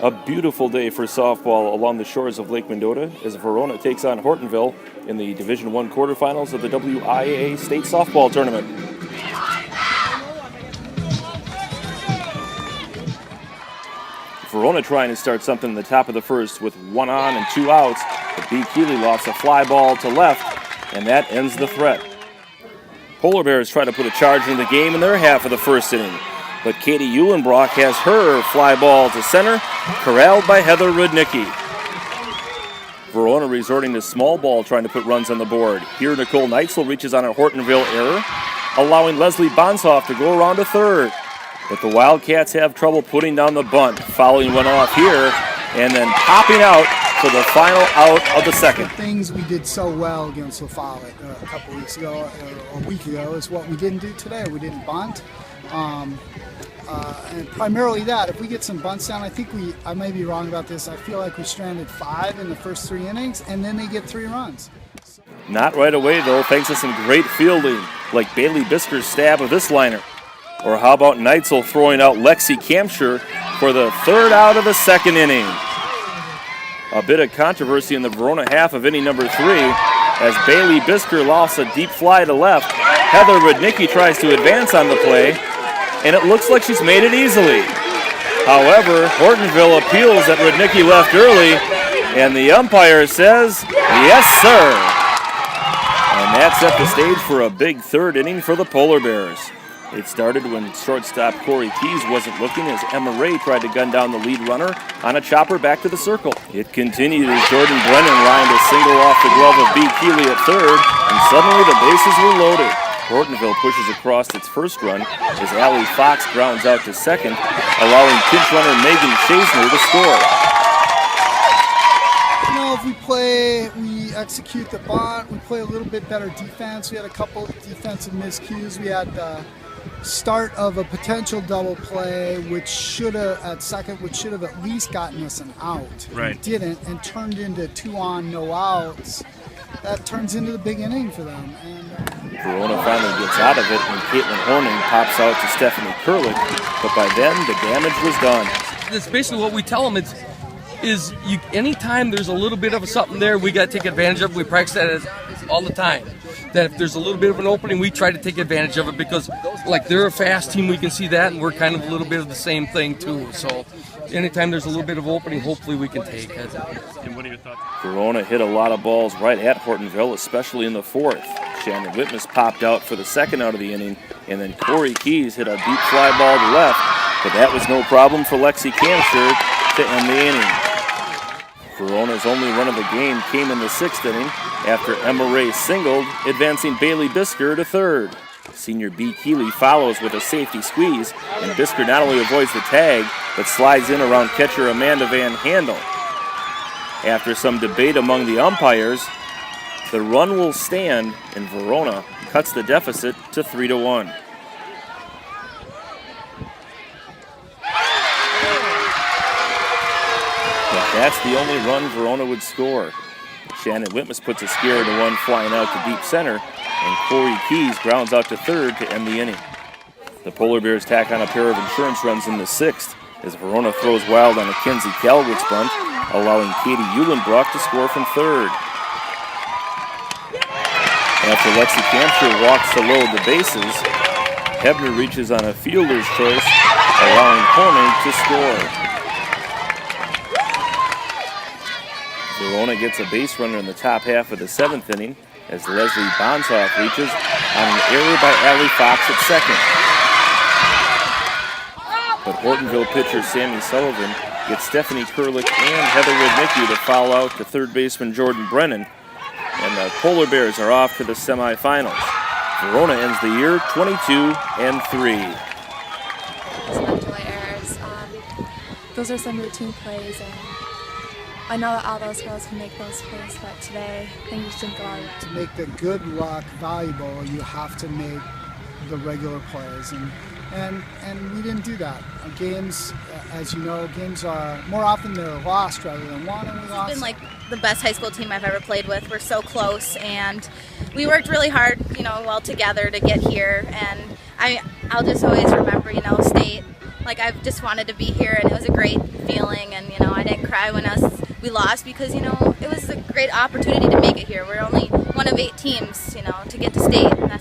A beautiful day for softball along the shores of Lake Mendota as Verona takes on Hortonville in the Division I quarterfinals of the WIAA State Softball Tournament. Verona trying to start something in the top of the first with 1 on and 2 outs, but B. Keeley lost a fly ball to left, and that ends the threat. Polar Bears try to put a charge in the game in their half of the first inning, but Katie Eulenbrock has her fly ball to center, corralled by Heather Rudnicki. Verona resorting to small ball trying to put runs on the board. Here Nicole Neitzel reaches on a Hortonville error, allowing Leslie Bonsoff to go around to third. But the Wildcats have trouble putting down the bunt, fouling one off here, and then popping out for the final out of the second. The things we did so well against La Follette a couple weeks ago, or a week ago, is what we didn't do today. We didn't bunt. And primarily that, if we get some bunts down, I may be wrong about this, I feel like we stranded 5 in the first 3 innings, and then they get 3 runs. Not right away, though, thanks to some great fielding, like Bailey Bisker's stab of this liner. Or how about Neitzel throwing out Lexi Kampscher for the 3rd out of the 2nd inning. A bit of controversy in the Verona half of inning number 3 as Bailey Bisker lost a deep fly to left. Heather Rudnicki tries to advance on the play, and it looks like she's made it easily. However, Hortonville appeals that Rudnicki left early, and the umpire says, yes, sir. And that set the stage for a big 3rd inning for the Polar Bears. It started when shortstop Corey Keys wasn't looking as Emma Ray tried to gun down the lead runner on a chopper back to the circle. It continued as Jordan Brennan lined a single off the glove of B. Keeley at 3rd, and suddenly the bases were loaded. Hortonville pushes across its first run as Allie Fox grounds out to 2nd, allowing pinch runner Megan Chasner to score. If we execute the bunt, we play a little bit better defense. We had a couple defensive miscues. We had the start of a potential double play, which should have at least gotten us an out. Right. It didn't, and turned into 2 on, no outs. That turns into the big inning for them. And Verona finally gets out of it when Caitlin Horning pops out to Stephanie Kurlick, but by then the damage was done. That's basically what we tell them. Anytime there's a little bit of something there, we got to take advantage of it. We practice that all the time. That if there's a little bit of an opening, we try to take advantage of it because, like, they're a fast team. We can see that, and we're kind of a little bit of the same thing too. So, anytime there's a little bit of opening, hopefully we can take it. And what are your thoughts? Verona hit a lot of balls right at Hortonville, especially in the 4th. Shannon Whitmus popped out for the 2nd out of the inning, and then Corey Keys hit a deep fly ball to left, but that was no problem for Lexi Kampscher to end the inning. Verona's only run of the game came in the 6th inning after Emma Ray singled, advancing Bailey Bisker to 3rd. Senior B. Keeley follows with a safety squeeze, and Bisker not only avoids the tag, but slides in around catcher Amanda Van Handel. After some debate among the umpires, the run will stand, and Verona cuts the deficit to 3-1. That's the only run Verona would score. Shannon Whitmus puts a scare into one flying out to deep center, and Corey Keys grounds out to 3rd to end the inning. The Polar Bears tack on a pair of insurance runs in the 6th as Verona throws wild on a Kenzie Calowitz bunt, allowing Katie Eulenbrock to score from 3rd. After Lexi Kampscher walks to load the bases, Hebner reaches on a fielder's choice, allowing Horning to score. Verona gets a base runner in the top half of the 7th inning as Leslie Bonsoff reaches on an error by Allie Fox at 2nd. But Hortonville pitcher Sammy Sullivan gets Stephanie Kurlick and Heather Rudnicki to foul out to 3rd baseman Jordan Brennan, and the Polar Bears are off to the semifinals. Verona ends the year 22-3. Some delay errors. Those are some routine plays, and I know that all those girls can make those plays, but today things just didn't go out. to make the good luck valuable, you have to make the regular plays, and we didn't do that. Games, as you know, games are more often they're lost rather than won, and we lost. It's been like the best high school team I've ever played with. We're so close, and we worked really hard, well together to get here. And I'll just always remember, state like I've just wanted to be here, and it was a great feeling. And you know, I didn't cry when we lost because you know it was a great opportunity to make it here. We're only one of 8 teams, you know, to get to state. And